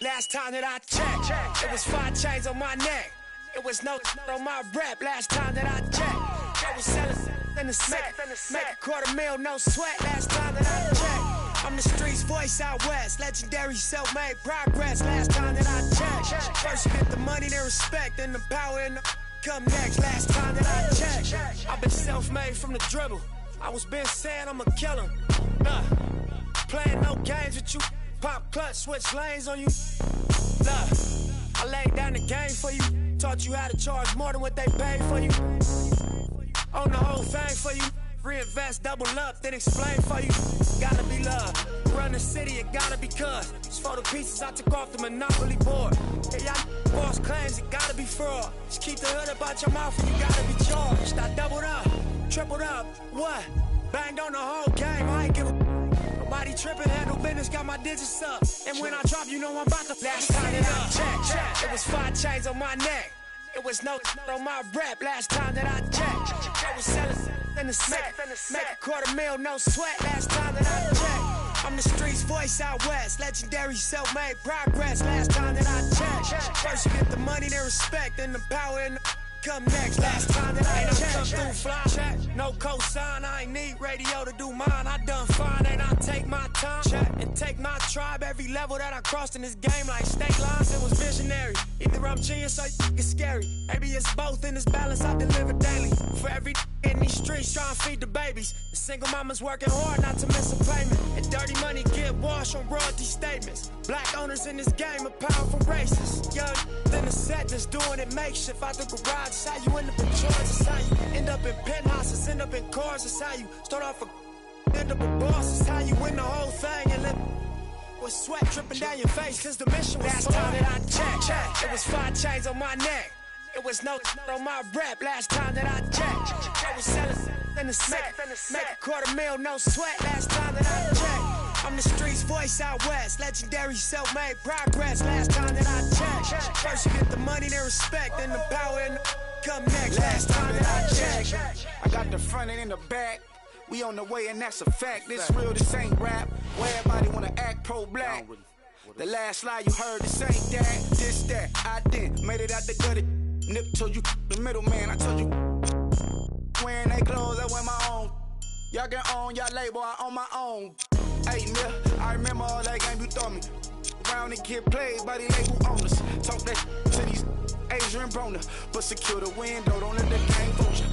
Last time that I checked, it was 5 chains on my neck. It was no on my rap. Last time that I checked, I was selling in the set. Make $250,000, no sweat. Last time that I checked, I'm the streets voice out west. Legendary self-made progress. Last time that I checked, first you get the money, then respect, then the power and the come next. Last time that I checked, I've been self-made from the dribble. I was been saying I'ma kill him. Nah, playing no games with you. Pop clutch, switch lanes on you. Nah, I laid down the game for you. Taught you how to charge more than what they paid for you. Own the whole thing for you. Reinvest, double up, then explain for you. Gotta be love. Run the city, it gotta be cuz. It's for the pieces I took off the Monopoly board. Yeah, y'all boss claims, it gotta be fraud. Just keep the hood about your mouth and you gotta be charged. I doubled up, tripled up, what? Banged on the whole game, I ain't give a nobody tripping, handle business, got my digits up. And when I drop, you know I'm about to last time that I checked, it was 5 chains on my neck. It was no on my rap. Last time that I checked, I was selling in the set. Make $250,000, no sweat. Last time that I checked, I'm the streets voice out west. Legendary self-made progress. Last time that I checked, first you get the money, then respect, then the power and the come next. Last time that I checked, come through fly check, no cosign. I ain't need radio to do mine. I done fine and I take my time check and take my tribe. Every level that I crossed in this game, like state lines, it was visionary. Either I'm genius or it's scary. Maybe it's both in this balance I deliver daily. For every in these streets trying to feed the babies. The single mama's working hard not to miss a payment. And dirty money get washed on royalty statements. Black owners in this game are powerful racists. Young then the set that's doing it makeshift out the garage. It's how you end up in charge. It's how you end up in penthouses, end up in cars. It's how you start off a end up a boss. It's how you win the whole thing and live with sweat dripping down your face. Cause the mission was last time that I checked, it was 5 chains on my neck. It was no on my rap. Last time that I checked, I was selling in the set. Make $250,000, no sweat. Last time that I checked, I'm the streets voice out west. Legendary self-made progress. Last time that I checked, first you get the money, then respect, then the power and the come next. Last time that I checked, I got the front and in the back. We on the way and that's a fact. This real, this ain't rap. Where everybody wanna act pro-black. The last lie you heard, this ain't that. This, that, I did. Made it out the gutter. Nip told you the middleman. I told you wearing they clothes, I wear my own. Y'all get on y'all label, I own my own. Hey, Mill, I remember all that game you throw me. Around and get played by the label owners. Talk that to these Asian Brona, but secure the window, don't let the game fool you.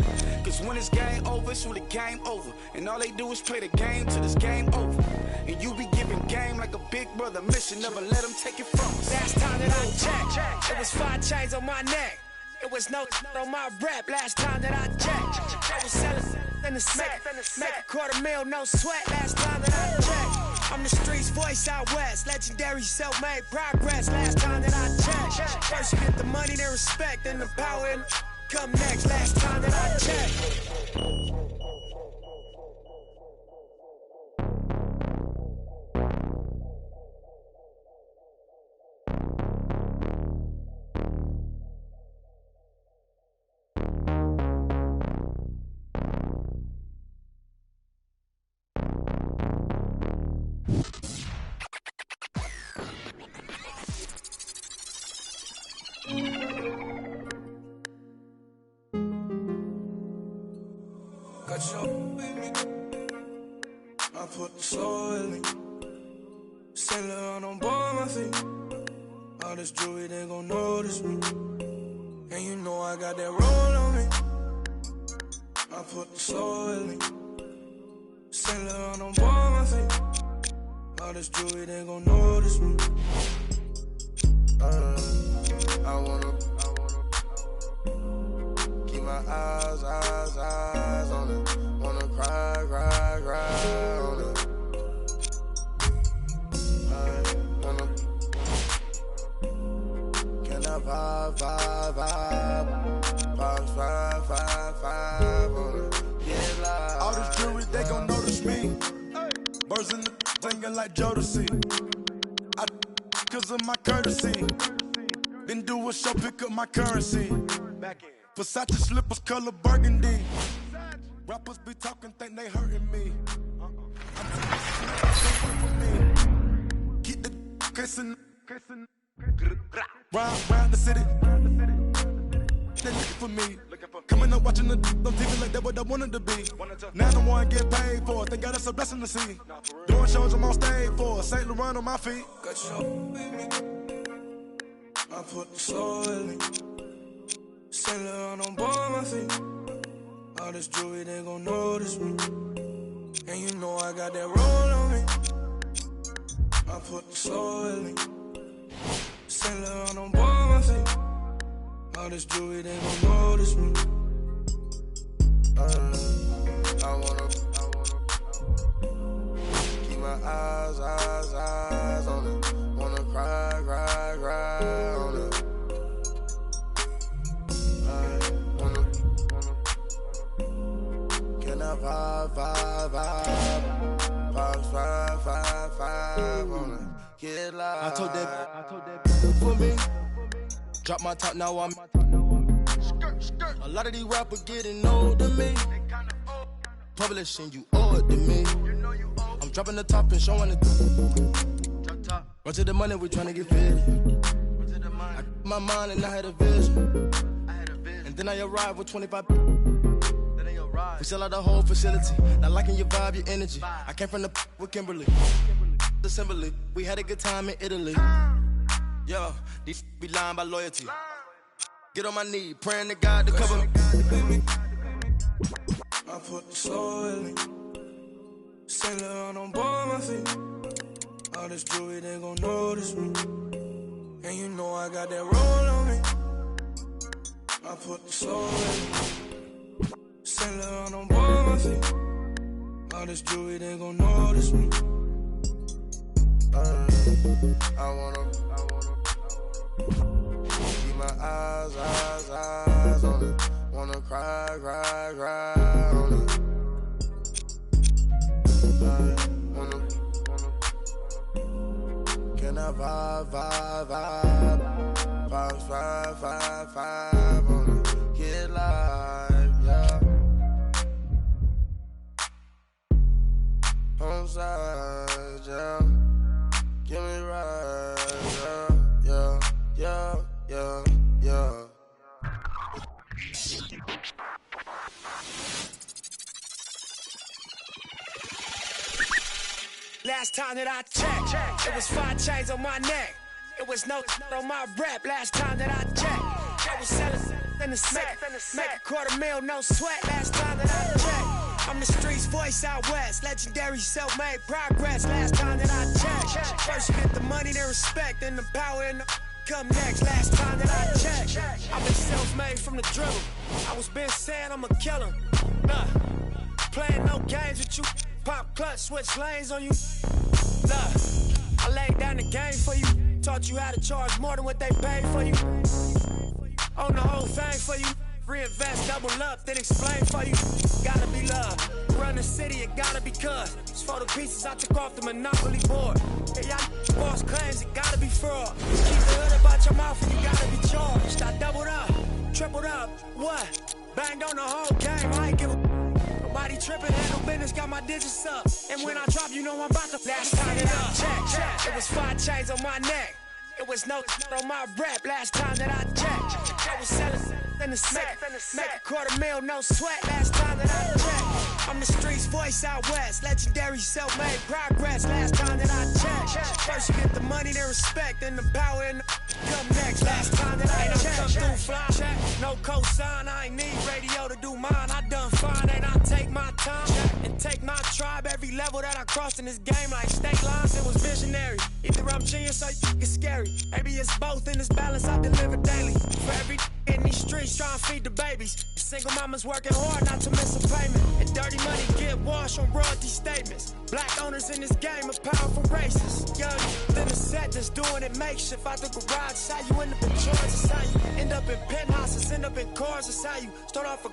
Cause when it's game over, it's really game over. And all they do is play the game till it's game over. And you be giving game like a big brother mission, never let them take it from us. Last time that I checked, it was 5 chains on my neck. It was no on my rap. Last time that I checked, I was selling in the set. Make $250,000, no sweat. Last time that I checked, I'm the streets voice out west. Legendary self-made progress. Last time that I checked, first you get the money, then respect, then the power and come next. Last time that I checked. Got your with me. I put the soul in me. Sailor on board my feet. All this jewelry, they gon' notice me. And you know I got that roll on me. I put the soul in me. Sailor on board my feet. All this jewelry, they gon' notice me. I wanna keep my eyes on it. Wanna cry on it. I wanna, can I vibe on it? Get live. All this jewelry, they gon' notice me. Birds in the thinking like Jodeci. I cause of my courtesy. Then do a show, pick up my currency. Versace slippers, color burgundy. Rappers be talking, think they hurting me. Keep the kissing, Round the city. They looking for me. Coming up watching the on TV like that what I wanted to be. Now the one get paid for it. They got us a blessing to see. Doing shows I'm on stage for. St. Laurent on my feet. Got you with me. I put the soul in me. St. Laurent on board my feet. All this jewelry, they gon' notice me. And you know I got that roll on me. I put the soul in me. St. Laurent on board my feet. All this jewelry, they gon' notice me. I wanna keep my eyes on it. Wanna cry on it. Can I vibe on it? Get live. I told that for me. Drop my top, now I'm. A lot of these rappers getting old to me. Publishing, you owe it to me. I'm dropping the top and showing it. Run to the money, we tryna get fed. I my mind and I had a vision. And then I arrived with 25. We sell out the whole facility. Not liking your vibe, your energy. I came from the with Kimberly. Assembly, we had a good time in Italy. Yo, these be lying by loyalty. Get on my knee, praying to God to cover me. I put the soul in me. St. Laurent on board my feet. All this jewelry, they gon' notice me. And you know I got that roll on me. I put the soul in me. St. Laurent on board my feet. All this jewelry, they gon' notice me. I wanna keep my eyes on it. Wanna cry on it. Can I vibe on it? Get live, yeah. Homeside, yeah. Give me right, yeah. Last time that I checked, it was 5 chains on my neck. It was no on my rap. Last time that I checked, I was selling in the smack. Make $250,000, no sweat. Last time that I checked, I'm the streets voice out west. Legendary self-made progress. Last time that I checked, first you get the money, then respect, then the power and the come next. Last time that I checked, I've been self-made from the dribble. I was been saying I'm a killer. Nah, playing no games with you. Pop clutch, switch lanes on you. Nah, I laid down the game for you. Taught you how to charge more than what they paid for you. Own the whole thing for you. Reinvest, double up, then explain for you. Gotta be love. Run the city, it gotta be cuz. It's for the pieces I took off the monopoly board. Hey, y'all boss claims, it gotta be fraud. Keep the hood about your mouth and you gotta be charged. I doubled up, tripled up, what? Banged on the whole game, I ain't give a nobody tripping, handle business, got my digits up. And when I drop, you know I'm about to last time that I checked, it was 5 chains on my neck. It was no on my rap. Last time that I checked, I was selling in the smack. Make $250,000, no sweat. Last time that I checked, I'm the streets voice out west. Legendary self-made progress. Last time that I checked, first you get the money, then respect, then the power and the come next. Last time that I checked, come through fly. No cosign, I ain't need radio to do mine. I done fine, and I take my time and take my tribe. Every level that I crossed in this game, like state lines, it was visionary. Either I'm genius or it's scary. Maybe it's both in this balance I deliver daily. For every in these streets trying to feed the babies. Single mamas working hard not to miss a payment. And dirty money get washed on royalty statements. Black owners in this game are powerful racists. Young, then a set that's doing it makeshift. Out the garage, it's how you end up in charge. It's how you end up in penthouses, end up in cars. It's how you start off a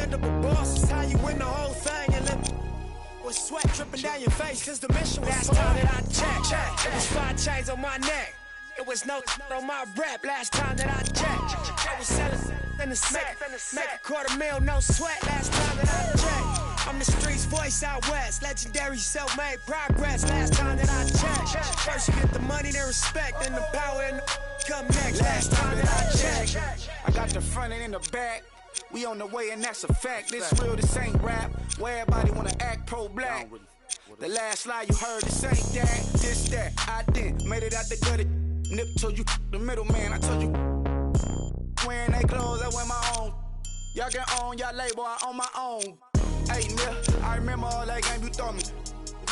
end up a boss. It's how you win the whole thing and then with sweat dripping down your face. Cause the mission was last time that I checked, it was 5 chains on my neck. It was no on my rap. Last time that I checked, I was selling in the smack. Make $250,000, no sweat. Last time that I checked, I'm the streets voice out west. Legendary self-made progress. Last time that I checked, first you get the money, then respect, and the power and the come next. Last time that I checked, I got the front and in the back. We on the way and that's a fact. This real, this ain't rap. Where everybody wanna act pro-black. The last lie you heard, this ain't that. This, that, I didn't. Made it out the gutter. Nip told you the middleman. I told you wearing they clothes, I wear my own. Y'all can own y'all label, I own my own. Hey, nigga, I remember all that game you thought me.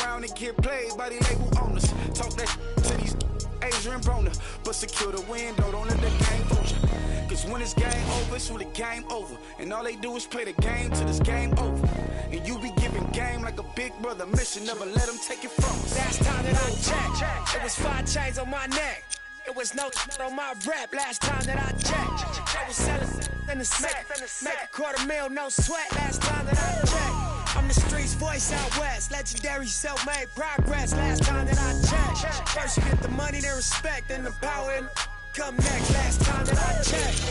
Round and get played by the label owners. Talk that to these Adrian Broner. But secure the window, don't let the game fool you. Cause when it's game over, it's when the game over. And all they do is play the game till it's game over. And you be giving game like a big brother mission. Never let them take it from us. Last time that I checked, it was 5 chains on my neck. It was no on my rap. Last time that I checked, I was selling in the smack. Make $250,000, no sweat. Last time that I checked, I'm the streets voice out west. Legendary self-made progress. Last time that I checked, first you get the money, then respect, and the power and come next. Last time that I checked.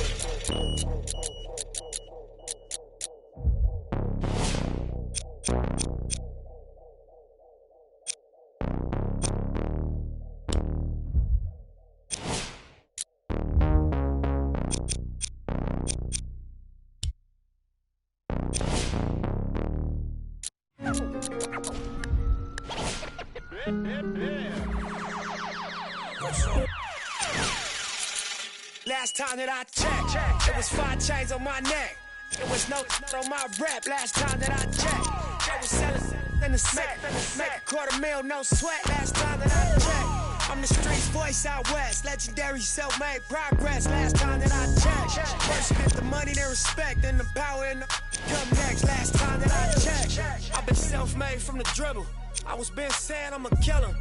Last time that I checked, it was 5 chains on my neck. It was no on my rap. Last time that I checked, I was selling in the smack. Make $250,000, no sweat. Last time that I checked, I'm the streets voice out west. Legendary self-made progress. Last time that I checked, first you get the money, then respect, and the power and the come next. Last time that I checked, I've been self-made from the dribble. I was been saying I'm a killer.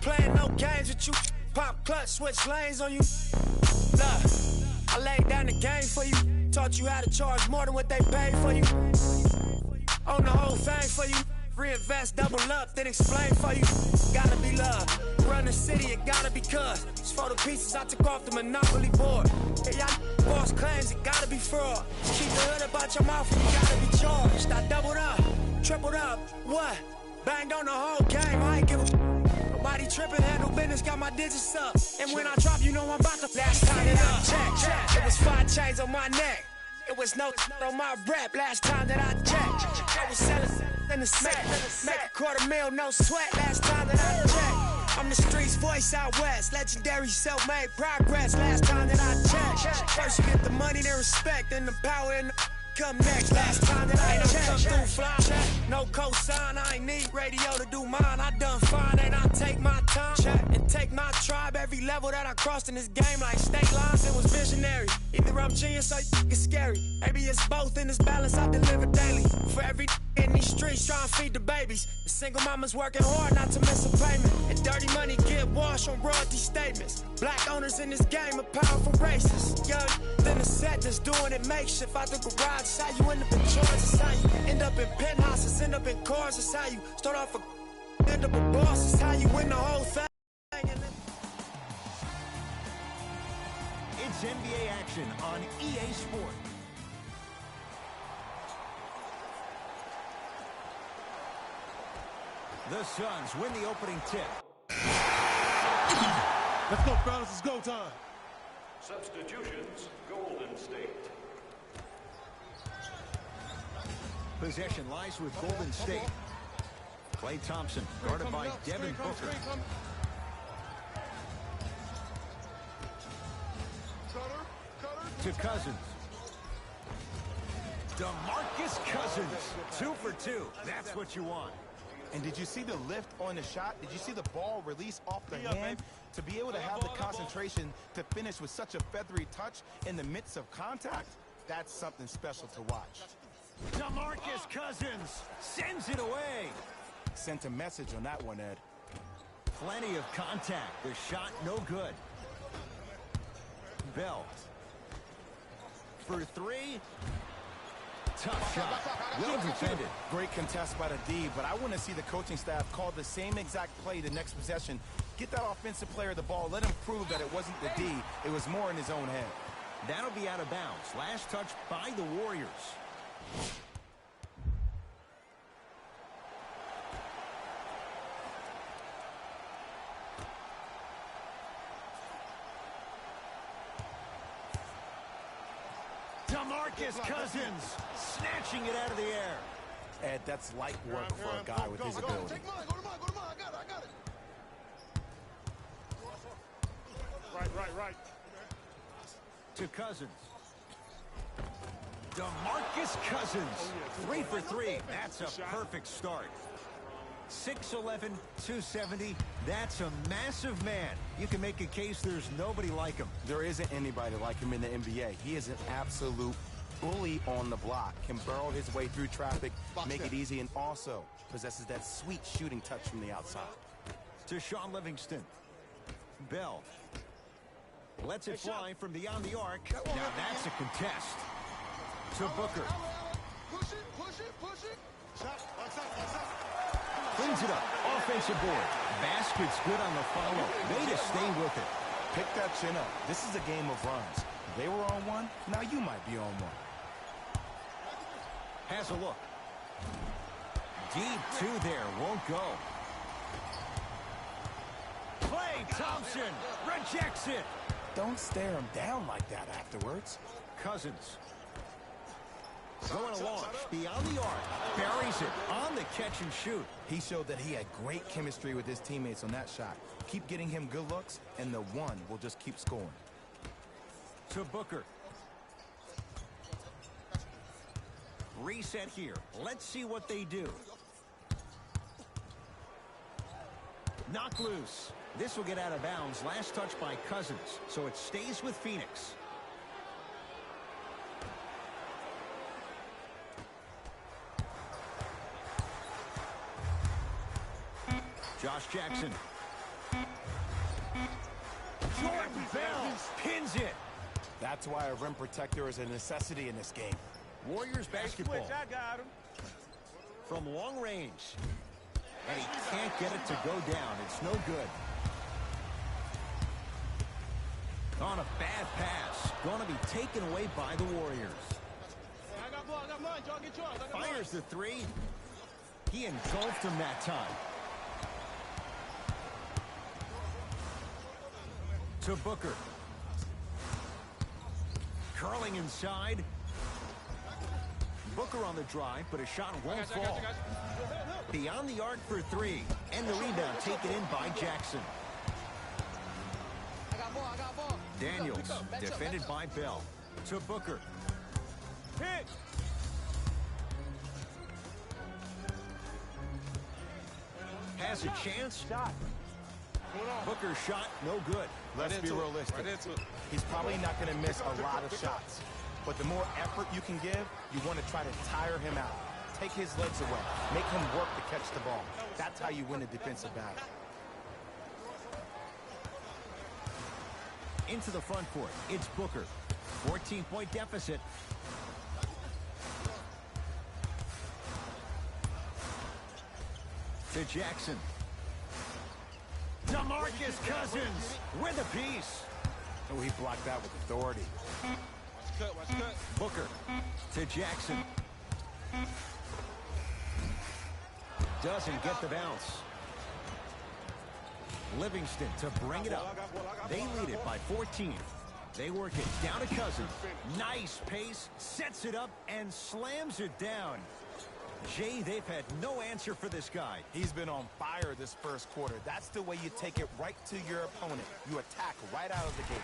Playing no games with you. Pop clutch, switch lanes on you. Look, I laid down the game for you. Taught you how to charge more than what they paid for you. Own the whole thing for you. Reinvest, double up, then explain for you. Gotta be love. Run the city, it gotta be cuz. It's for the pieces I took off the monopoly board. Hey, y'all boss claims, it gotta be fraud. Just keep the hood about your mouth and you gotta be charged. I doubled up, tripled up, what? Banged on the whole game, I ain't give a nobody tripping, handle business, got my digits up. And when I drop, you know I'm about to last time that I checked, it was 5 chains on my neck. It was no on my rap. Last time that I checked, I was selling in the smack. Make $250,000, no sweat. Last time that I checked, I'm the streets voice out west. Legendary self-made progress. Last time that I checked, first you get the money, then respect, and the power and the come next. Last time that I checked, come through fly. No cosign, I ain't need radio to do mine. I done fine and I take my time and take my tribe. Every level that I crossed in this game, like state lines, it was visionary. Either I'm genius or it's scary. Maybe it's both in this balance I deliver daily. For every in these streets trying to feed the babies. The single mama's working hard not to miss a payment. And dirty money get washed on royalty statements. Black owners in this game are powerful racists. Young, then the set that's doing it makeshift out the garage. It's how you end up in charge. It's how you end up in penthouses, end up in cars. It's how you start off a end up a boss. It's how you win the whole thing. It's NBA action on EA Sport. The Suns win the opening tip. Let's go, fellas. It's go time. Substitutions, Golden State. Possession lies with Golden State. Klay Thompson guarded by Devin Booker. To Cousins. DeMarcus Cousins. 2 for 2. That's what you want. And did you see the lift on the shot? Did you see the ball release off the hand? To be able to have the concentration to finish with such a feathery touch in the midst of contact, that's something special to watch. DeMarcus Cousins sends it away. Sent a message on that one, Ed. Plenty of contact. The shot no good. Bell. For 3. Tough shot. Well defended. Great contest by the D, but I want to see the coaching staff call the same exact play the next possession. Get that offensive player the ball. Let him prove that it wasn't the D. It was more in his own head. That'll be out of bounds. Last touch by the Warriors. DeMarcus Cousins snatching it out of the air. Ed, that's light work for a guy with his ability. Take mine. Go to mine. Go to mine. I got it. Right. To Cousins. DeMarcus Cousins. 3 for 3. That's a perfect start. 6'11", 270. That's a massive man. You can make a case there's nobody like him. There isn't anybody like him in the NBA. He is an absolute bully on the block. Can burrow his way through traffic, make it easy, and also possesses that sweet shooting touch from the outside. To Sean Livingston. Bell. Lets it fly from beyond the arc. Now that's a contest. To Booker. Push it. Shot. Cleans it up. Offensive board. Basket's good on the follow. Way to stay with it. Pick that chin up. This is a game of runs. They were on one. Now you might be on one. Has a look. Deep two there. Won't go. Klay Thompson rejects it. Don't stare him down like that afterwards. Cousins. Going to launch beyond the arc. Buries it on the catch and shoot. He showed that he had great chemistry with his teammates on that shot. Keep getting him good looks, and the one will just keep scoring. To Booker. Reset here. Let's see what they do. Knock loose. This will get out of bounds. Last touch by Cousins, so it stays with Phoenix. Josh Jackson. Jordan Bell pins it. That's why a rim protector is a necessity in this game. Warriors basketball. I got him. From long range. And he can't get it to go down. It's no good. On a bad pass. Going to be taken away by the Warriors. Hey, I got mine. Y'all get yours. Fires the three. He engulfed him that time. To Booker. Curling inside. Booker on the drive, but a shot won't fall. Beyond the arc for three. And the rebound taken in by Jackson. I got ball. Daniels, defended by Bell. To Booker. Hit. Has a chance. Booker's shot, no good. Let's be realistic. He's probably not going to miss a lot of shots. But the more effort you can give, you want to try to tire him out. Take his legs away. Make him work to catch the ball. That's how you win a defensive battle. Into the front court. It's Booker. 14-point deficit. To Jackson. DeMarcus Cousins with a piece. Oh, he blocked that with authority. Watch cut. Booker to Jackson. Doesn't get the bounce. Livingston to bring it up. They lead it by 14. They work it down to Cousins. Nice pace, sets it up, and slams it down. Jay, they've had no answer for this guy. He's been on fire this first quarter. That's the way you take it right to your opponent. You attack right out of the gate.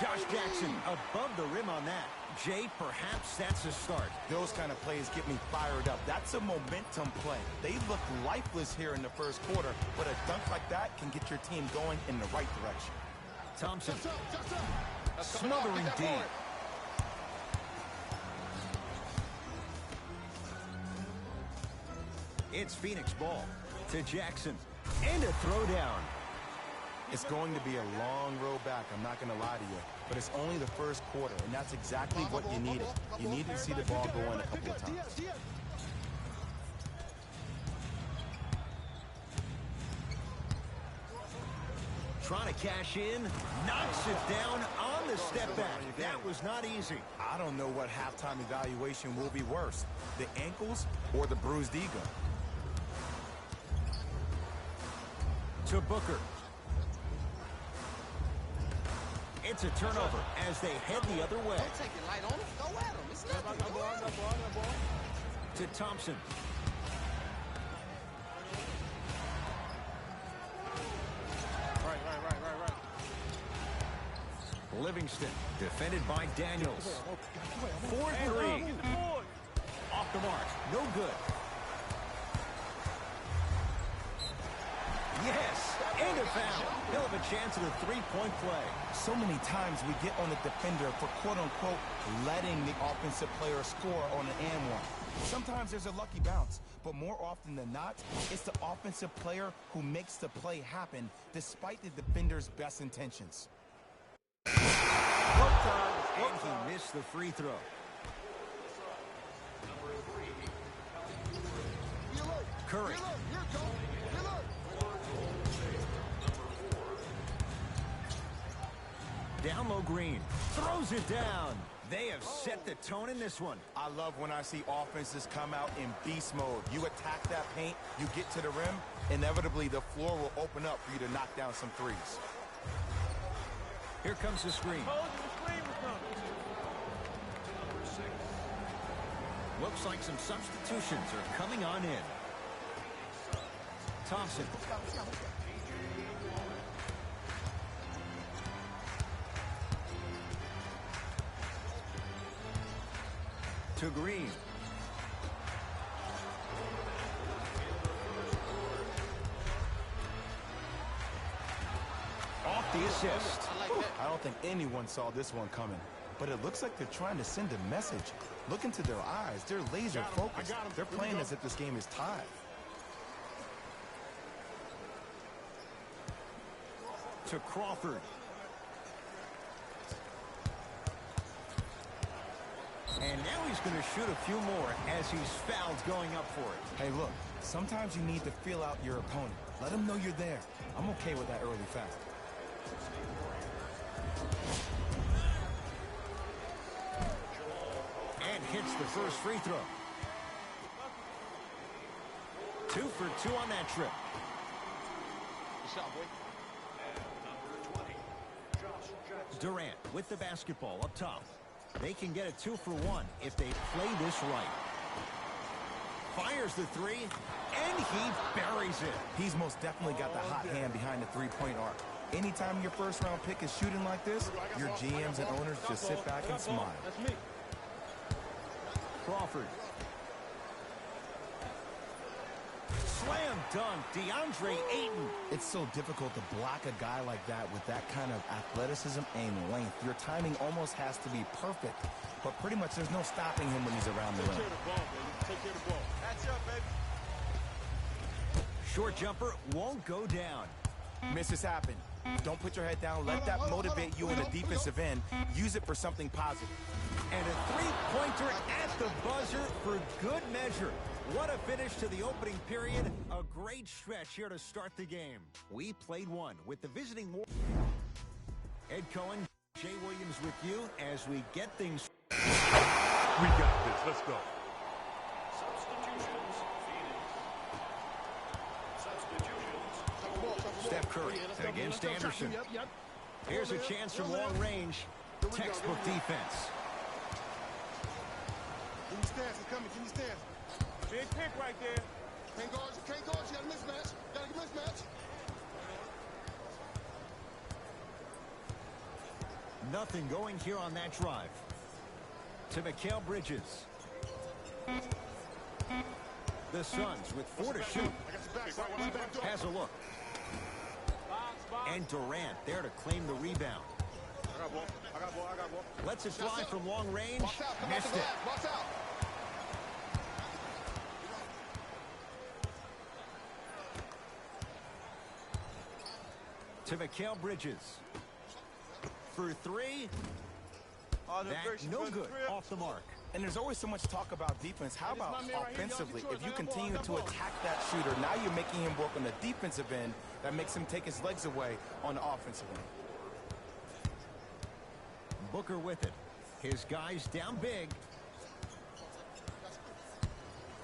Josh Jackson above the rim on that. Jay, perhaps that's a start. Those kind of plays get me fired up. That's a momentum play. They look lifeless here in the first quarter, but a dunk like that can get your team going in the right direction. Thompson. Smothering D. It's Phoenix ball to Jackson. And a throwdown. It's going to be a long road back, I'm not going to lie to you. But it's only the first quarter, and that's exactly what you needed. You needed to see the ball go in a couple of times. Trying to cash in. Knocks it down on the step back. That was not easy. I don't know what halftime evaluation will be worse, the ankles or the bruised ego. To Booker. It's a turnover as they head the other way. Don't take it light on him. Go at him. It's nothing. Go at him. To Thompson. Right. Livingston, defended by Daniels. 4-3. Off the mark. No good. Yes, and a foul. He'll have a chance at a three-point play. So many times we get on the defender for quote-unquote letting the offensive player score on an and one. Sometimes there's a lucky bounce, but more often than not, it's the offensive player who makes the play happen despite the defender's best intentions. And he missed the free throw. Curry. Down low, Green. Throws it down. They have set the tone in this one. I love when I see offenses come out in beast mode. You attack that paint, you get to the rim, inevitably the floor will open up for you to knock down some threes. Here comes the screen. Looks like some substitutions are coming on in. Thompson. To Green. Off the assist. I don't think anyone saw this one coming, but it looks like they're trying to send a message. Look into their eyes. They're laser focused. They're playing as if this game is tied. To Crawford. And now he's going to shoot a few more as he's fouled going up for it. Hey, look, sometimes you need to feel out your opponent. Let them know you're there. I'm okay with that early foul. And hits the first free throw. 2 for 2 on that trip. Durant with the basketball up top. They can get a 2 for 1 if they play this right. Fires the three, and he buries it. He's most definitely got the hot hand behind the three-point arc. Anytime your first-round pick is shooting like this, your GMs and owners just sit back and smile. Crawford. Slam dunk, DeAndre Ayton. It's so difficult to block a guy like that with that kind of athleticism and length. Your timing almost has to be perfect, but pretty much there's no stopping him when he's around the rim. Take care of the ball. That's up, baby. Short jumper won't go down. Misses happen. Don't put your head down. Let that motivate you in the defensive end. Use it for something positive. And a three-pointer at the buzzer for good measure. What a finish to the opening period. A great stretch here to start the game. We played one with the visiting war. Ed Cohen, Jay Williams with you as we get things. We got this. Let's go. Steph Curry against Anderson. Here's a chance from long range. Textbook defense. Give me stance. It's coming. Give me stance. Big pick right there. Can't guard. You got a mismatch. Got a mismatch. Nothing going here on that drive. To Mikal Bridges. The Suns with 4 to shoot. Has a look. And Durant there to claim the rebound. I got ball. Lets it fly from long range. Missed it. Watch out. To Mikal Bridges. For 3. That no good. Off the mark. And there's always so much talk about defense. How about offensively? If you continue to attack that shooter, now you're making him work on the defensive end. That makes him take his legs away on the offensive end. Booker with it. His guys down big.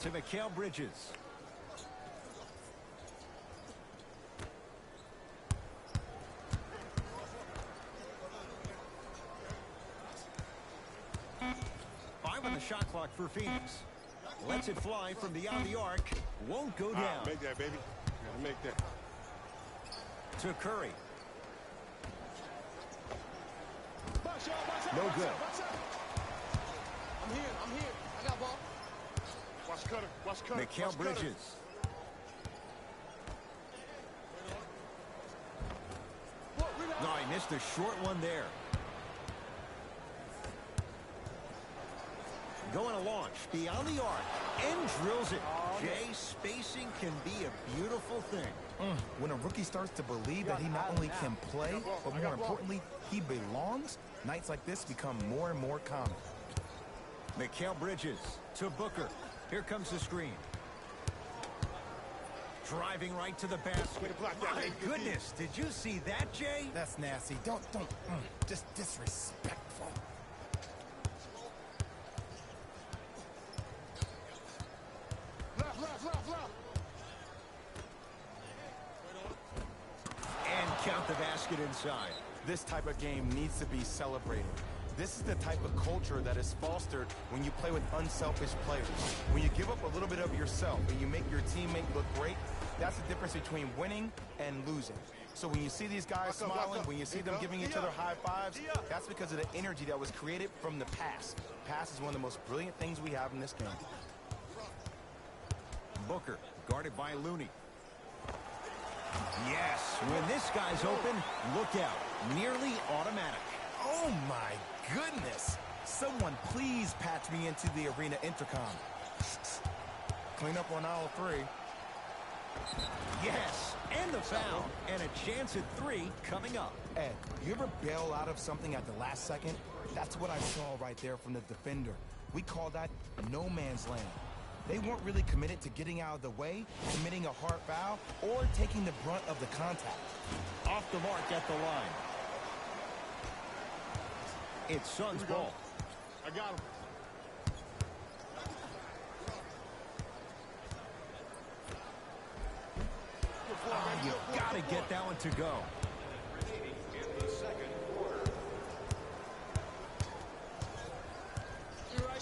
To Mikal Bridges. shot clock for Phoenix. Lets it fly from beyond the arc. Won't go down. Make that, baby. Gotta make that. To Curry. No good. I'm here. I got ball. Watch Cutter. Watch Cutter. Mikal Bridges. No, he missed a short one there. Going to launch beyond the arc and drills it. Jay, spacing can be a beautiful thing. When a rookie starts to believe that he not only can play, but more importantly, he belongs, nights like this become more and more common. Mikal Bridges to Booker. Here comes the screen. Driving right to the basket. My goodness, did you see that, Jay? That's nasty. Don't, just disrespectful. Left. And count the basket inside. This type of game needs to be celebrated. This is the type of culture that is fostered when you play with unselfish players. When you give up a little bit of yourself and you make your teammate look great, that's the difference between winning and losing. So when you see these guys smiling, when you see them giving each other high fives, that's because of the energy that was created from the pass. Pass is one of the most brilliant things we have in this game. Booker, guarded by Looney. Yes, when this guy's open, look out. Nearly automatic. Oh my goodness. Someone please patch me into the arena intercom. Clean up on aisle 3. Yes, and the foul. And a chance at 3 coming up. Ed, you ever bail out of something at the last second? That's what I saw right there from the defender. We call that no man's land. They weren't really committed to getting out of the way, committing a hard foul, or taking the brunt of the contact. Off the mark at the line. It's Suns ball. I got him. You gotta get that one to go. In the second quarter. Right.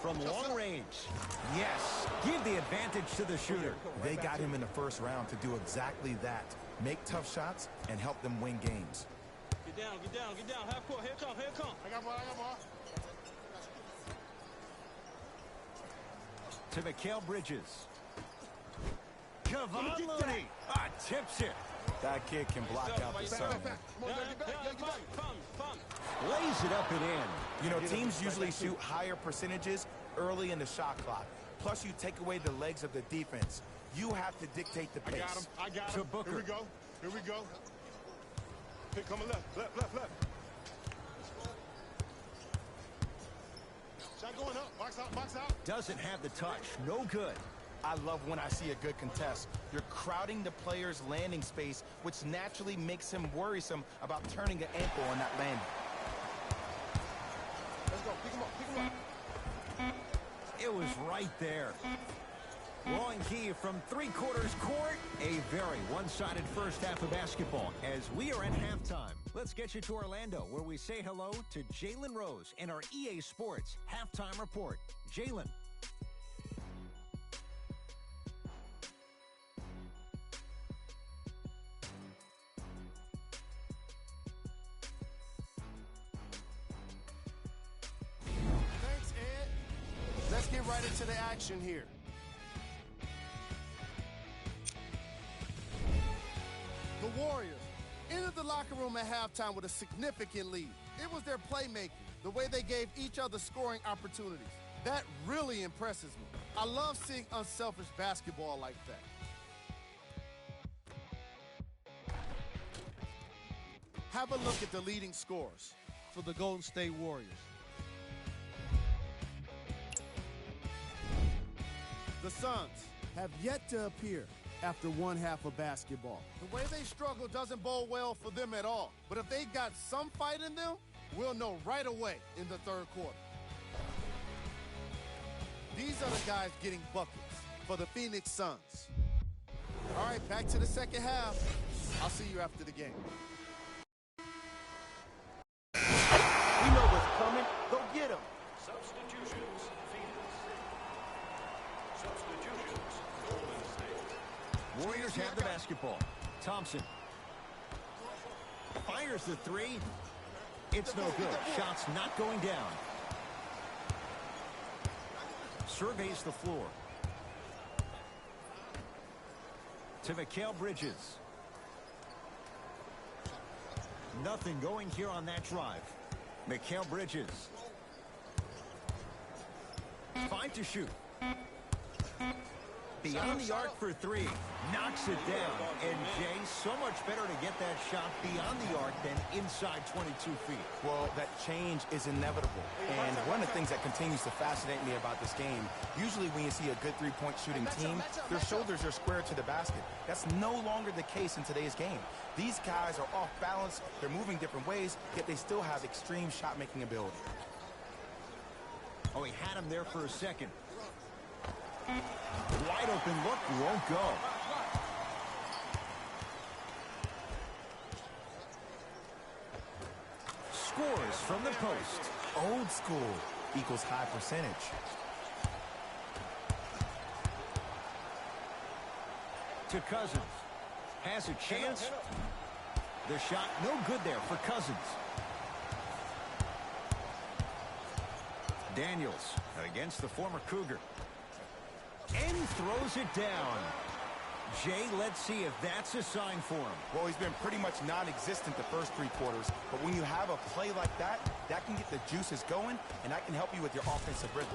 From long range. Yes, give the advantage to the shooter. They got him in the first round to do exactly that. Make tough shots and help them win games. Get down. Half court. Here come. I got ball. To Mikal Bridges. Kevon Looney. Tips it. That kid can block out the sun. Lays it up and in. You know, teams usually shoot higher percentages early in the shot clock. Plus, you take away the legs of the defense. You have to dictate the pace. I got him. To Booker. Here we go. Here coming left. Shot going up. Box out. Doesn't have the touch. No good. I love when I see a good contest. You're crowding the player's landing space, which naturally makes him worrisome about turning an ankle on that landing. Let's go. Pick him up. It was right there. Rolling key from three-quarters court. A very one-sided first half of basketball as we are at halftime. Let's get you to Orlando, where we say hello to Jalen Rose in our EA Sports Halftime Report. Jalen. Thanks, Ed. Let's get right into the action here. The Warriors entered the locker room at halftime with a significant lead. It was their playmaking, the way they gave each other scoring opportunities. That really impresses me. I love seeing unselfish basketball like that. Have a look at the leading scorers for the Golden State Warriors. The Suns have yet to appear after one half of basketball. The way they struggle doesn't bode well for them at all. But if they got some fight in them, we'll know right away in the third quarter. These are the guys getting buckets for the Phoenix Suns. All right, back to the second half. I'll see you after the game. We know what's coming. Go get him. basketball. Thompson fires the three. It's no good. Shot's not going down. Surveys the floor. To Mikal Bridges. Nothing going here on that drive. Mikal Bridges. 5 to shoot. Beyond the arc for three. Knocks it down. And Jay, so much better to get that shot beyond the arc than inside 22 feet. Well, that change is inevitable. And one of the things that continues to fascinate me about this game, usually when you see a good three-point shooting team, their shoulders are square to the basket. That's no longer the case in today's game. These guys are off balance. They're moving different ways, yet they still have extreme shot-making ability. Oh, he had him there for a second. Wide open look, won't go. Scores from the post. Old school equals high percentage. To Cousins. Has a chance. The shot no good there for Cousins. Daniels against the former Cougar. And throws it down. Jay, let's see if that's a sign for him. Well, he's been pretty much non-existent the first three quarters, but when you have a play like that, that can get the juices going, and that can help you with your offensive rhythm.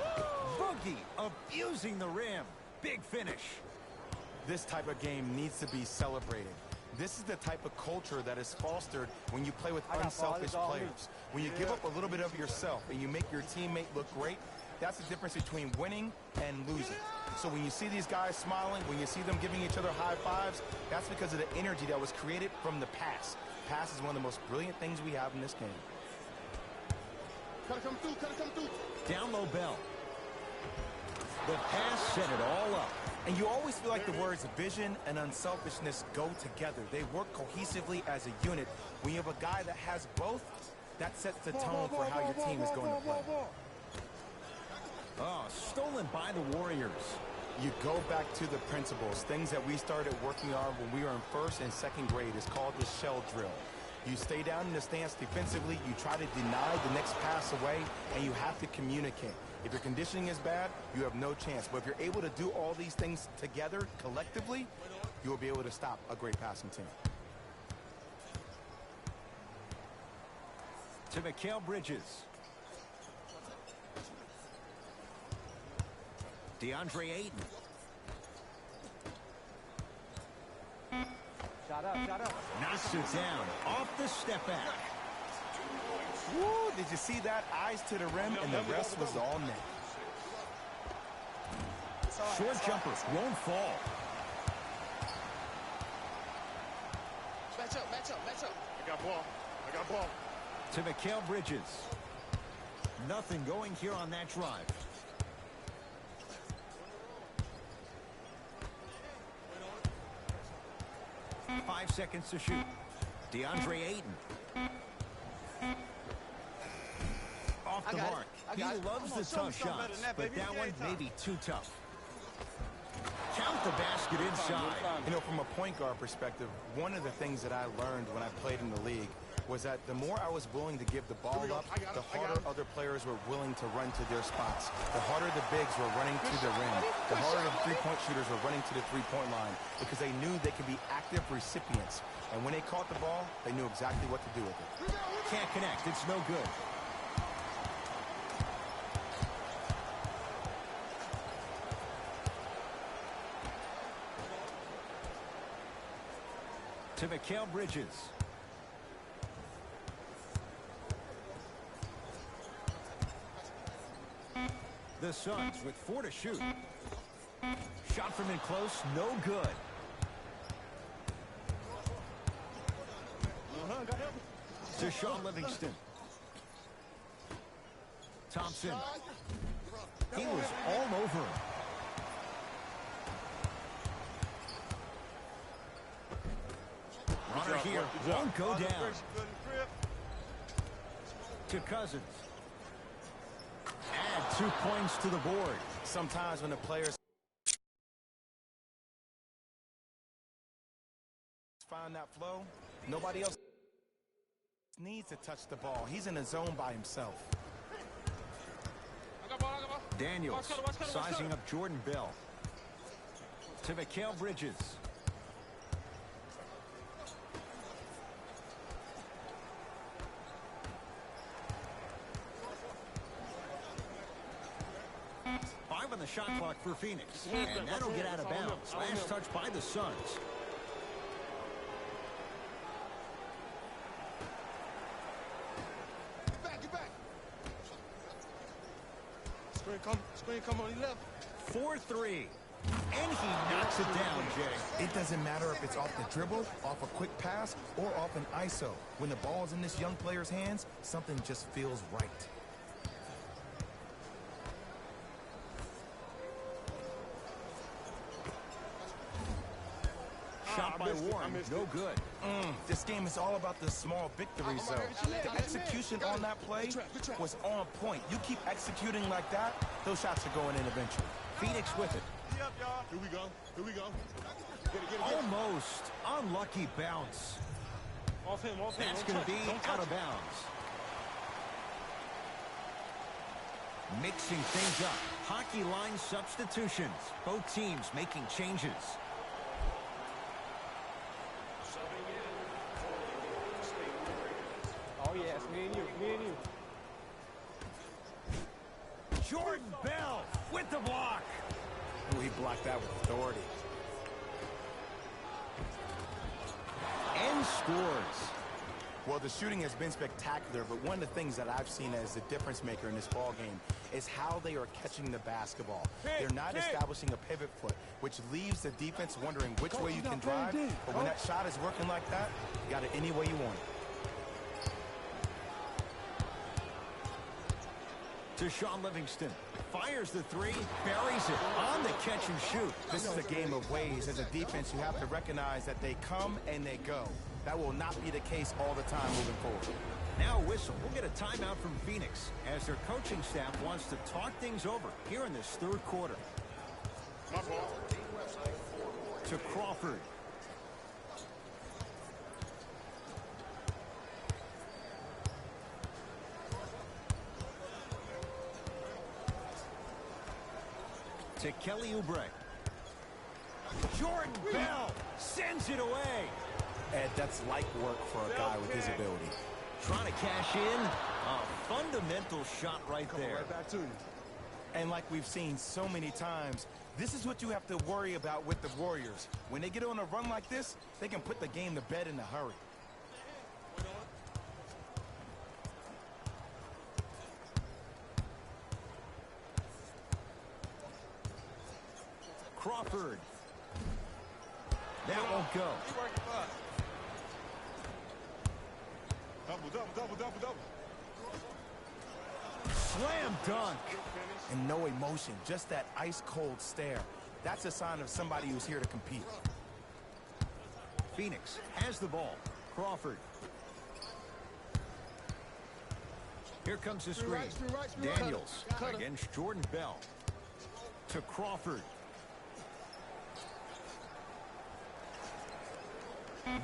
Boogie abusing the rim. Big finish. This type of game needs to be celebrated. This is the type of culture that is fostered when you play with unselfish players. When you give up a little bit of yourself and you make your teammate look great, that's the difference between winning and losing. So when you see these guys smiling, when you see them giving each other high fives, that's because of the energy that was created from the pass. Pass is one of the most brilliant things we have in this game. Down low Bell. The pass set it all up. And you always feel like the words vision and unselfishness go together. They work cohesively as a unit. When you have a guy that has both, that sets the tone for how your team is going to play. Oh, stolen by the Warriors. You go back to the principles, things that we started working on when we were in first and second grade. It's called the shell drill. You stay down in the stance defensively, you try to deny the next pass away, and you have to communicate. If your conditioning is bad, you have no chance. But if you're able to do all these things together, collectively, you will be able to stop a great passing team. To Mikal Bridges. DeAndre Ayton. Shot up. Knocks it down. Off the step back. Woo, did you see that? Eyes to the rim, and the rest was all net. Short jumper won't fall. Match up. I got ball. To Mikal Bridges. Nothing going here on that drive. Five seconds to shoot. DeAndre Ayton. Off the mark. He loves the tough shots, but that one may be too tough. Count the basket inside. You know, from a point guard perspective, one of the things that I learned when I played in the league was that the more I was willing to give the ball up, the harder other players were willing to run to their spots. The harder the bigs were running to the rim. The harder the three-point shooters were running to the three-point line because they knew they could be active recipients. And when they caught the ball, they knew exactly what to do with it. Can't connect. It's no good. To Mikal Bridges. The Suns with 4 to shoot. Shot from in close, no good. To Sean Livingston. Thompson. He was all over him. Runner here won't go down. To Cousins. Add 2 points to the board. Sometimes when the players find that flow, nobody else needs to touch the ball. He's in a zone by himself. Daniels sizing up Jordan Bell. To Mikal Bridges. Five on the shot clock for Phoenix. And that'll get out of bounds. Last touch by the Suns. Get back. Screen come on, he left. 4-3. And he knocks it down, Jay. It doesn't matter if it's off the dribble, off a quick pass, or off an ISO. When the ball's in this young player's hands, something just feels right. Shot by Warren, no good. This game is all about the small victories, though. The execution on that play was on point. You keep executing like that, those shots are going in eventually. Phoenix with it. Here we go. Get it. Almost unlucky bounce. Off him. That's going to be out of bounds. Mixing things up. Hockey line substitutions. Both teams making changes. Oh, yes, me and you. Jordan Bell with the block. Ooh, he blocked that with authority. And scores. Well, the shooting has been spectacular, but one of the things that I've seen as the difference maker in this ball game is how they are catching the basketball. They're not establishing a pivot foot, which leaves the defense wondering which way you can drive. But when that shot is working like that, you got it any way you want it. To Sean Livingston. Fires the three, buries it on the catch and shoot. This is a game of ways. As a defense, you have to recognize that they come and they go. That will not be the case all the time moving forward. Now a whistle. We'll get a timeout from Phoenix as their coaching staff wants to talk things over here in this third quarter. To Crawford. To Kelly Oubre. Jordan Bell sends it away. Ed, that's light work for a guy with his ability. Trying to cash in. A fundamental shot right there. Right back to you. And like we've seen so many times, this is what you have to worry about with the Warriors. When they get on a run like this, they can put the game to bed in a hurry. Crawford. That won't go. Double. Slam dunk. And no emotion, just that ice-cold stare. That's a sign of somebody who's here to compete. Phoenix has the ball. Crawford. Here comes the screen. Daniels against Jordan Bell. To Crawford.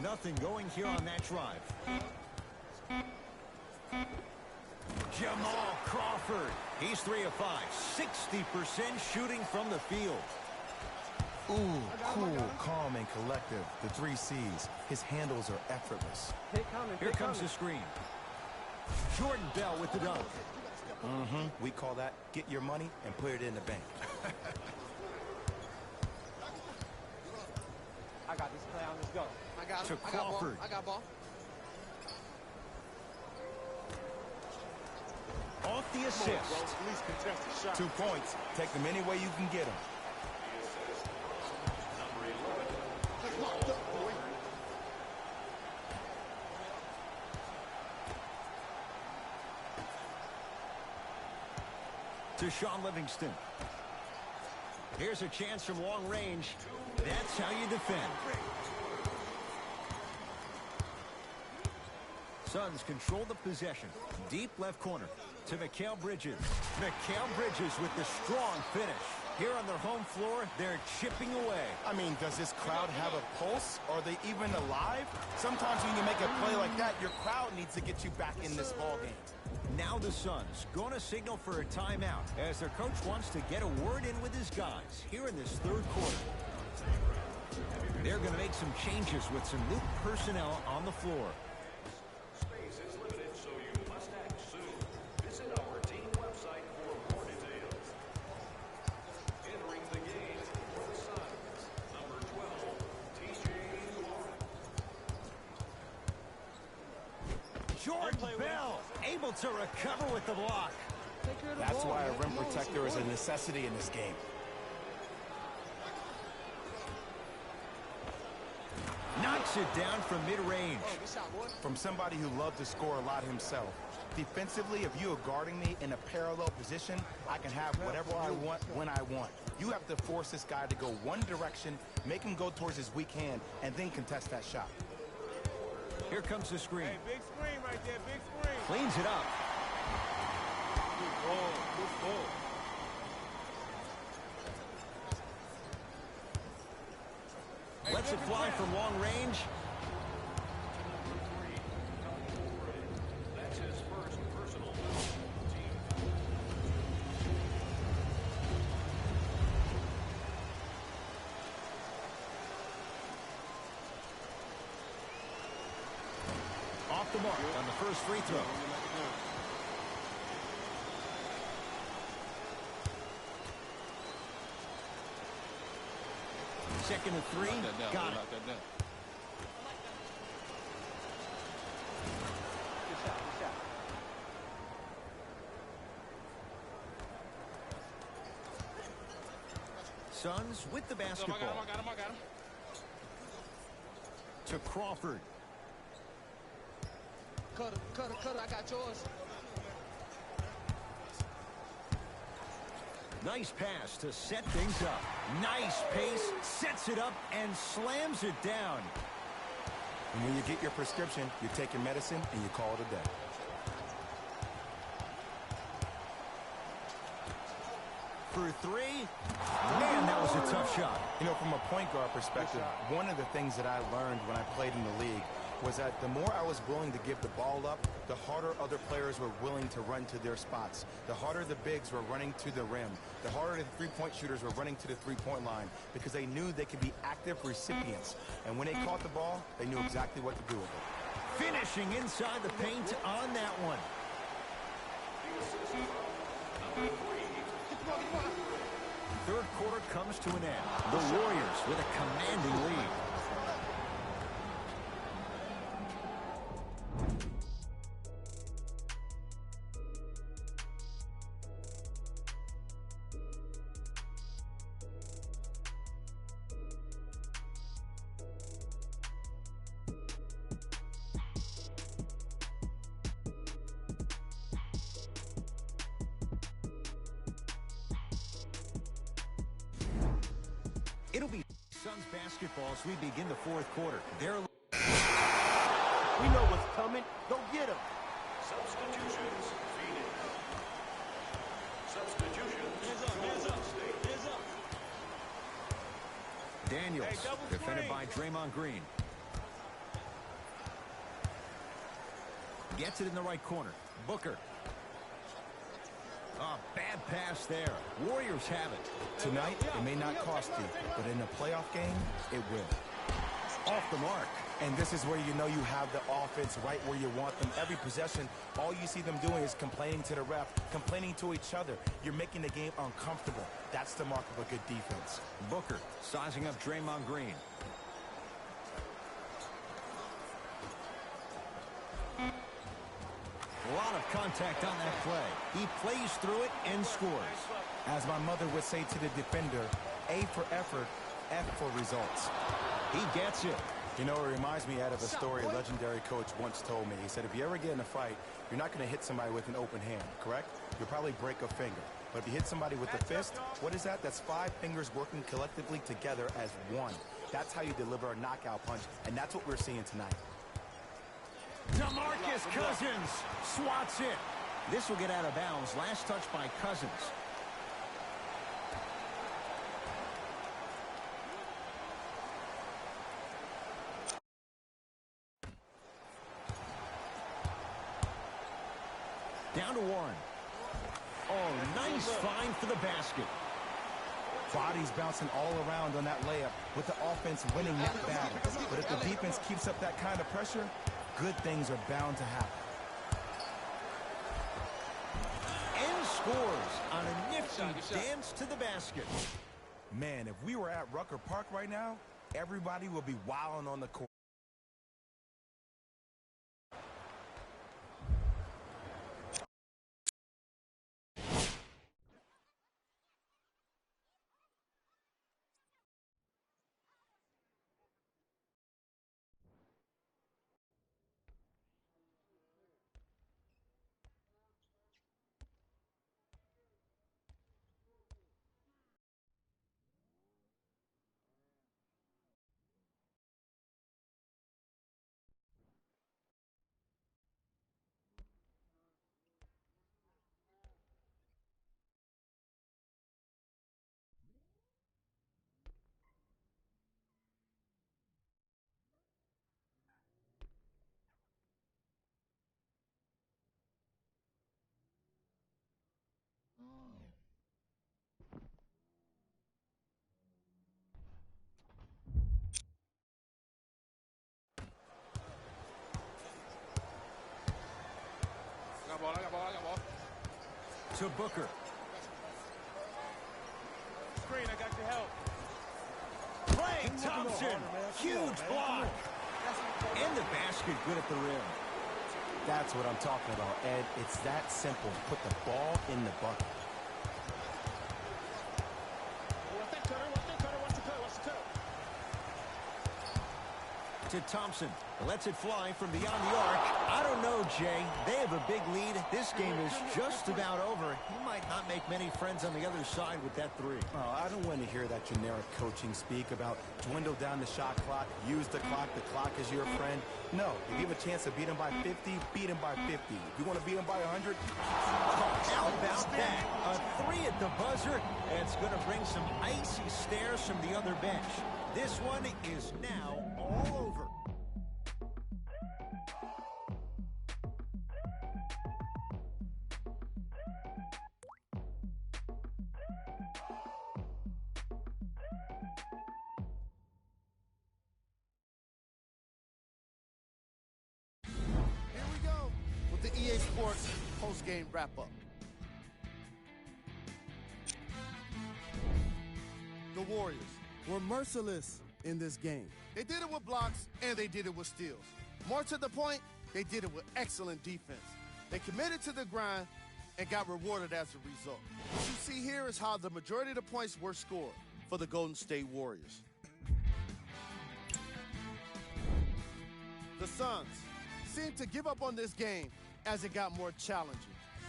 Nothing going here on that drive. Jamal Crawford. He's 3 of 5. 60% shooting from the field. Ooh, cool, calm, and collective. The 3 C's. His handles are effortless. Here comes the screen. Jordan Bell with the dunk. We call that get your money and put it in the bank. I got this play on. Let's go. I got To him. Crawford. I got ball. Off the assist. 2 points. Take them any way you can get them. To Sean Livingston. Here's a chance from long range. That's how you defend. Suns control the possession. Deep left corner to Mikal Bridges. Mikal Bridges with the strong finish. Here on their home floor, they're chipping away. I mean, does this crowd have a pulse? Are they even alive? Sometimes when you make a play like that, your crowd needs to get you back in this ball game. Now the Suns going to signal for a timeout as their coach wants to get a word in with his guys here in this third quarter. They're going to make some changes with some new personnel on the floor. Space is limited, so you must act soon. Visit our team website for more details. Entering the game for the Suns, number 12, TJ Warren. Jordan Bell able to recover with the block. That's why a rim protector is a necessity in this game. Knocks it down from mid-range. From somebody who loved to score a lot himself. Defensively, if you are guarding me in a parallel position, I can have whatever I want when I want. You have to force this guy to go one direction, make him go towards his weak hand, and then contest that shot. Here comes the screen. Hey, big screen right there, big screen. Cleans it up. Good ball, good ball. Lets it fly from long range. That's his first personal team. Off the mark on the first free throw. Second and three. Got it. Suns with the basketball. I got him. To Crawford. Cutter, I got yours. Nice pass to set things up. Nice pace, sets it up, and slams it down. And when you get your prescription, you take your medicine, and you call it a day. For three. Man, that was a tough shot. You know, from a point guard perspective, one of the things that I learned when I played in the league was that the more I was willing to give the ball up, the harder other players were willing to run to their spots. The harder the bigs were running to the rim. The harder the three-point shooters were running to the three-point line because they knew they could be active recipients. And when they caught the ball, they knew exactly what to do with it. Finishing inside the paint on that one. Third quarter comes to an end. The Warriors with a commanding lead. It'll be Suns basketball as we begin the fourth quarter. We know what's coming. Go get him. Substitutions, Phoenix. Substitutions, Golden State. Daniels, Hey, double defended screen. by Draymond Green. Gets it in the right corner. Booker. Oh, bad pass there. Warriors have it. Tonight, it may not cost you, but in a playoff game, it will. Off the mark. And this is where you know you have the offense right where you want them. Every possession, all you see them doing is complaining to the ref, complaining to each other. You're making the game uncomfortable. That's the mark of a good defense. Booker sizing up Draymond Green. A lot of contact on that play. He plays through it and scores. As my mother would say to the defender, A for effort, F for results. He gets it. You know, it reminds me out of a story a legendary coach once told me. He said, if you ever get in a fight, you're not going to hit somebody with an open hand, correct? You'll probably break a finger. But if you hit somebody with a fist, what is that? That's 5 fingers working collectively together as one. That's how you deliver a knockout punch, and that's what we're seeing tonight. DeMarcus Cousins swats it. This will get out of bounds. Last touch by Cousins. Down to one. Oh, nice find for the basket. Bodies bouncing all around on that layup with the offense winning that battle. But if the defense keeps up that kind of pressure, good things are bound to happen. And scores on a nifty dance to the basket. Man, if we were at Rucker Park right now, everybody would be wilding on the court. To Booker. Screen, I got your help. Klay Thompson. Huge block. And the basket good at the rim. That's what I'm talking about, Ed. It's that simple. Put the ball in the bucket. To Thompson. Lets it fly from beyond the arc. I don't know, Jay. They have a big lead. This game is just about over. He might not make many friends on the other side with that three. Oh, I don't want to hear that generic coaching speak about dwindle down the shot clock, use the clock is your friend. No, if you have a chance to beat him by 50, beat him by 50. If you want to beat him by 100, how about that? A three at the buzzer, and it's going to bring some icy stares from the other bench. This one is now all over. Here we go with the EA Sports post-game wrap-up. The Warriors were merciless in this game. They did it with blocks, and they did it with steals. More to the point, they did it with excellent defense. They committed to the grind and got rewarded as a result. What you see here is how the majority of the points were scored for the Golden State Warriors. The Suns seemed to give up on this game as it got more challenging.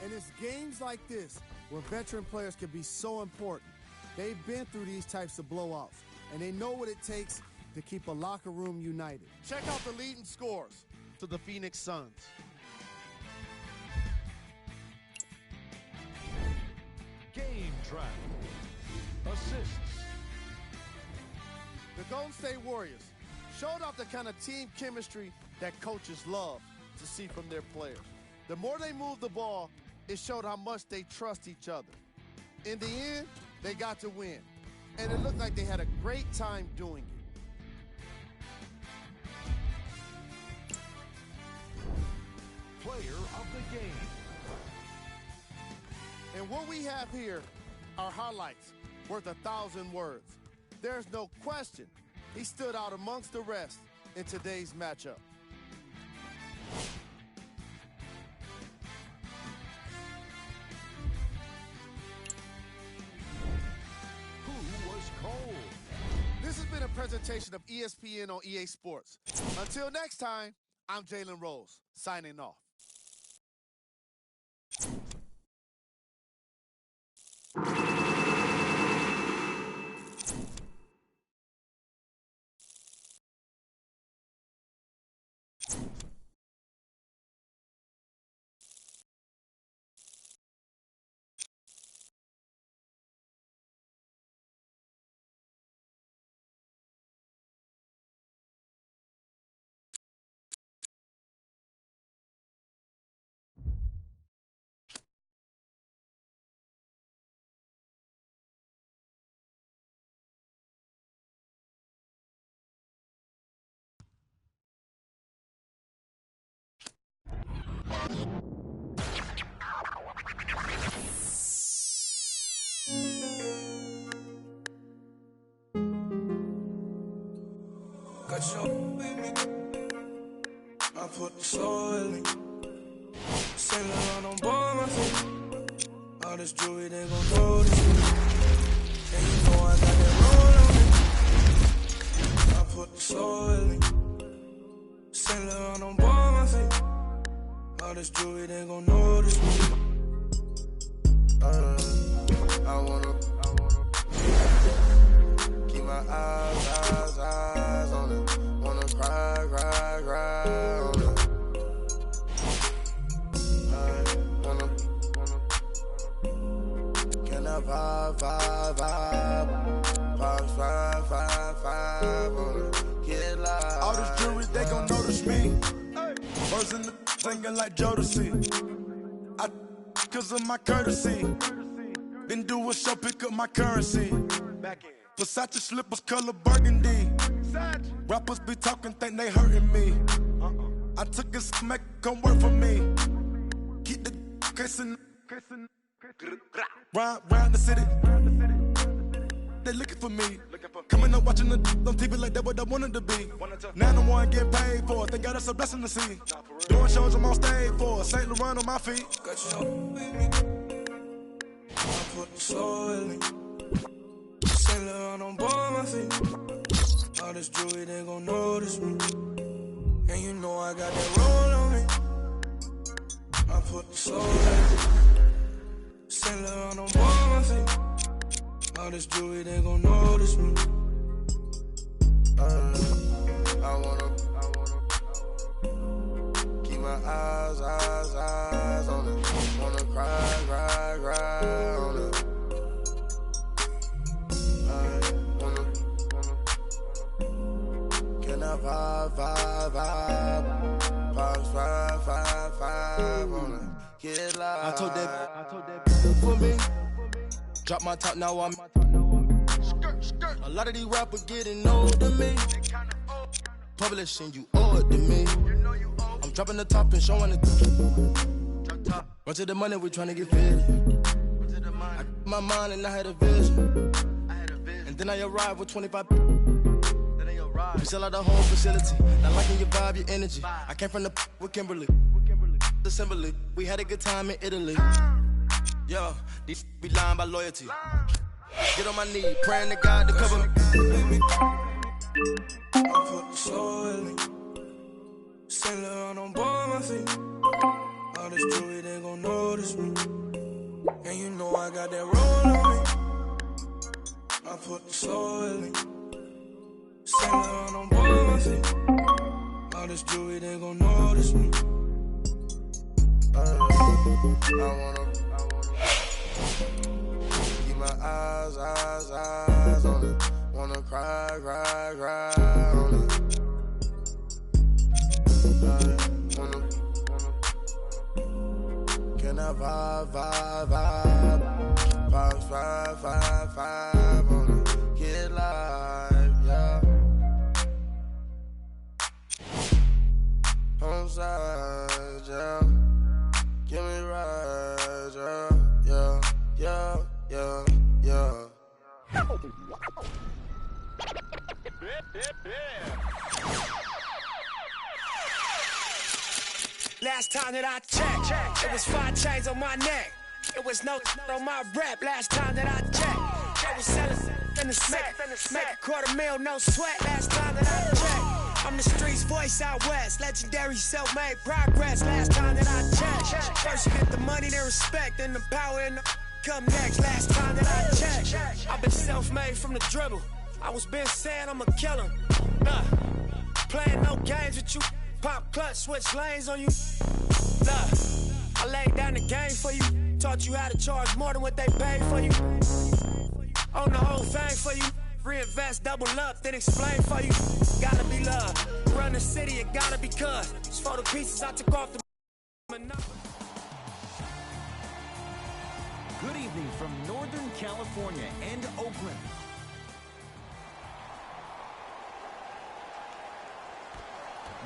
And it's games like this where veteran players can be so important. They've been through these types of blowouts, and they know what it takes to keep a locker room united. Check out the leading scores to the Phoenix Suns. Game track. Assists. The Golden State Warriors showed off the kind of team chemistry that coaches love to see from their players. The more they moved the ball, it showed how much they trust each other. In the end, they got to win, and it looked like they had a great time doing it. Player of the game. And what we have here are highlights worth 1,000 words. There's no question he stood out amongst the rest in today's matchup. Who was cold? This has been a presentation of ESPN on EA Sports. Until next time, I'm Jalen Rose, signing off. Got your baby. I put the soul in me. Saint Laurent on board my feet. All this jewelry, they gon' notice me. And you know I got that roll on me. I put the soul in me. Saint Laurent on board my feet. All this jewelry, they gon' notice me. I wanna keep my eyes on it. Wanna cry on it. Can I vibe on it? Get live. All this jewelry, they gon' notice me. Birds in the singing like Jodeci. I cause of my courtesy. Then do a show, pick up my currency. Versace slippers, color burgundy. Rappers be talking, think they hurting me. I took a smack, come work for me. Keep the kissing. Round the city. They looking for me. Coming up watching the on TV like that what I wanted to be. Now the one getting paid for it. Thank God that's a blessing to see. Doing shows I'm on stage for. Saint Laurent on my feet. Got your baby. I put the soul in me. Saint Laurent on board my feet. All this jewelry, they gon' notice me. And you know I got that roll on me. I put the soul in me. Saint Laurent on board my feet. All this jewelry, they gon' notice me. I wanna keep my eyes on it. Wanna cry on it. Can I vibe on it? Get live. I told that for me. Drop my top, now I'm a lot of these rappers getting old to me. Publishing, you owe it to me. I'm dropping the top and showing it. Run to the money, we tryna get fit. I got my mind and I had a vision. And then I arrived with 25. We sell out the whole facility. Not liking your vibe, your energy. I came from the with Kimberly. Assembly. We had a good time in Italy. Yo, these be lying by loyalty. Get on my knee, praying to God to cover me. I put the soul in me. Saint Laurent on board my feet. All this jewelry, they gon' notice me. And you know I got that roll on me. I put the soul in me. Saint Laurent on board my feet. All this jewelry, they gon' notice me. I wanna keep my eyes on it. Wanna cry on it. Can I vibe on it? Get live, yeah. Homeside, yeah. Give me right, yeah. Last time that I checked, it was 5 chains on my neck. It was no on my rap. Last time that I checked, I was selling in the sack. Make $250,000, no sweat. Last time that I checked, I'm the streets voice out west. Legendary self-made progress. Last time that I checked, first you get the money, then respect, then the power and the come next. Last time that I checked, I've been self-made from the dribble. I was been saying I'm a killer. Nah, playing no games with you. Pop clutch, switch lanes on you. Nah, I laid down the game for you. Taught you how to charge more than what they paid for you. Own the whole thing for you. Reinvest, double up, then explain for you. Gotta be love. Run the city, it gotta be cuz. It's for the pieces I took off the. Good evening from Northern California and Oakland.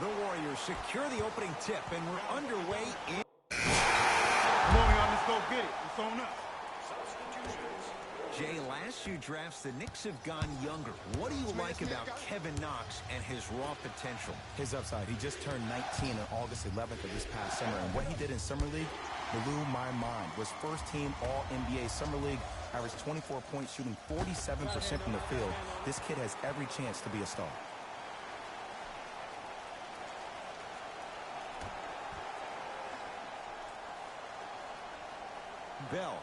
The Warriors secure the opening tip, and we're underway in... go get it. It's on us. Jay, last few drafts, the Knicks have gone younger. What do you like about Kevin Knox and his raw potential? His upside. He just turned 19 on August 11th of this past summer, and what he did in Summer League blew my mind. Was first-team All-NBA Summer League, averaged 24 points, shooting 47% from the field. This kid has every chance to be a star. Bell.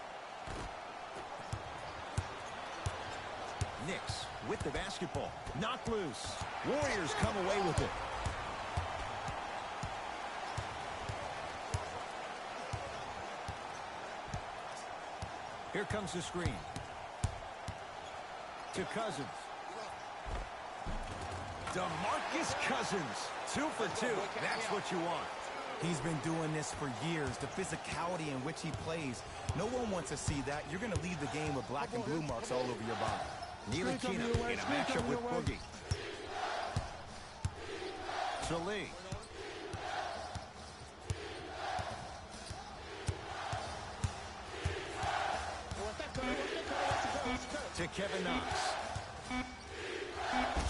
Knicks with the basketball. Knocked loose. Warriors come away with it. Here comes the screen. To Cousins. DeMarcus Cousins. 2 for 2. That's what you want. He's been doing this for years. The physicality in which he plays. No one wants to see that. You're going to leave the game with black and blue marks all over your body. Ntilikina in a matchup with Boogie. To Lee. To Kevin Knox.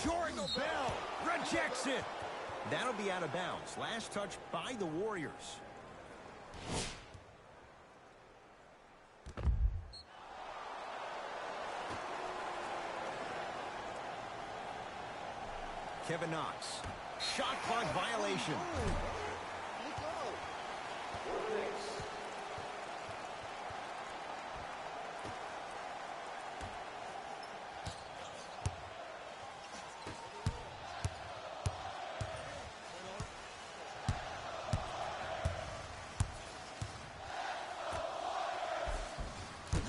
Jordan Bell rejects it. That'll be out of bounds. Last touch by the Warriors. Kevin Knox. Shot clock violation.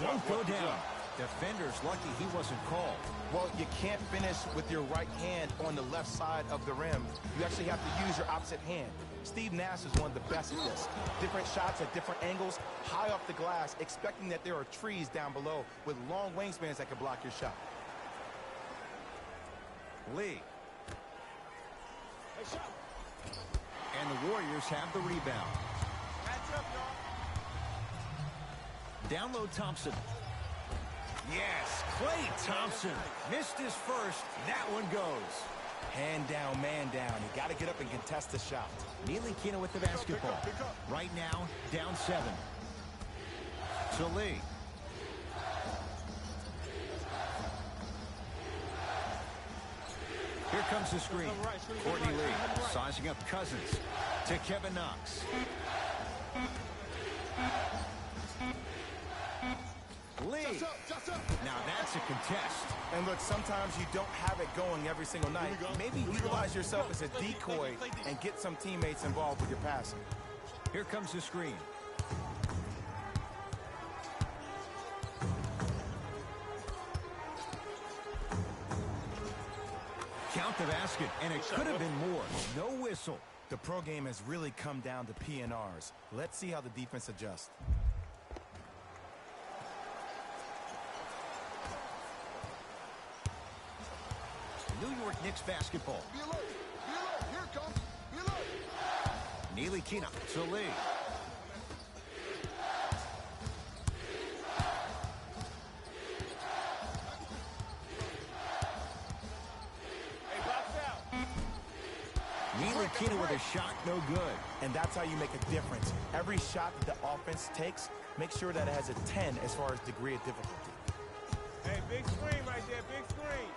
Won't go down. Defender's lucky he wasn't called. Well, you can't finish with your right hand on the left side of the rim. You actually have to use your opposite hand. Steve Nash is one of the best at this. Different shots at different angles, high off the glass, expecting that there are trees down below with long wingspans that can block your shot. Lee. And the Warriors have the rebound. Down low, Thompson. Yes, Klay Thompson missed his first. That one goes. Hand down, man down. You got to get up and contest the shot. Ntilikina with the basketball. Right now, down 7. To Lee. Here comes the screen. Courtney Lee sizing up Cousins. To Kevin Knox. Lee. Now that's a contest. And look, sometimes you don't have it going every single night. Maybe utilize yourself as a decoy and get some teammates involved with your passing. Here comes the screen. Count the basket, and it could have been more. No whistle. The pro game has really come down to P&Rs. Let's see how the defense adjusts. New York Knicks basketball. Be alert. Be alert. Here it comes. Be alert. Ntilikina to Lee. Ntilikina with a shot, no good. And that's how you make a difference. Every shot that the offense takes, make sure that it has a 10 as far as degree of difficulty. Hey, big screen right there. Big screen.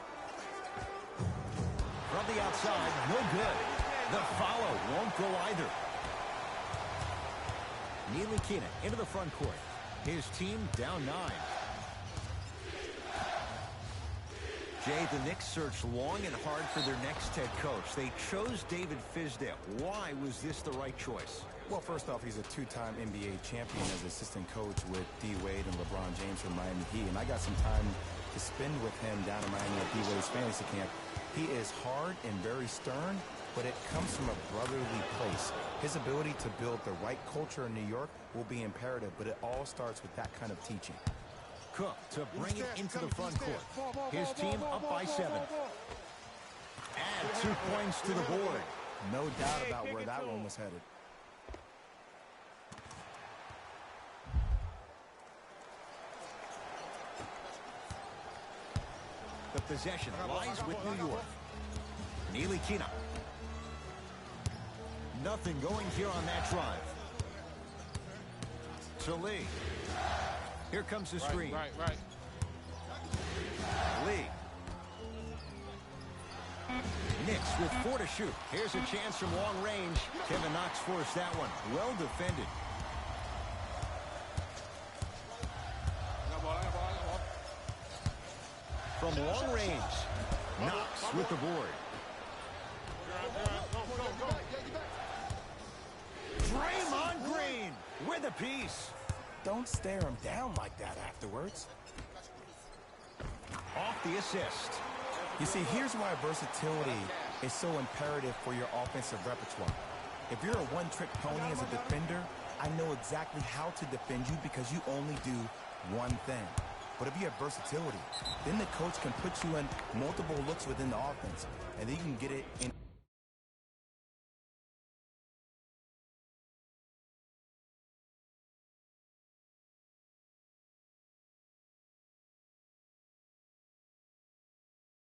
From the outside, no good. The follow won't go either. Ntilikina into the front court. His team down 9. Jay, the Knicks searched long and hard for their next head coach. They chose David Fizdale. Why was this the right choice? Well, first off, he's a 2-time NBA champion as assistant coach with D. Wade and LeBron James from Miami Heat. And I got some time to spend with him down in Miami at D. Wade's fantasy camp. He is hard and very stern, but it comes from a brotherly place. His ability to build the right culture in New York will be imperative, but it all starts with that kind of teaching. Cook to bring it into the front court. His team up by 7. Add 2 points to the board. No doubt about where that one was headed. possession lies with New York. Neely Kina. Nothing going here on that drive. To Lee. Here comes the screen. Right. Lee. Knicks with 4 to shoot. Here's a chance from long range. Kevin Knox forced that one. Well defended. From long range, Knox with the board. Draymond Green with a piece. Don't stare him down like that afterwards. Off the assist. You see, here's why versatility is so imperative for your offensive repertoire. If you're a one-trick pony as a defender, I know exactly how to defend you because you only do one thing. But if you have versatility, then the coach can put you in multiple looks within the offense, and then you can get it in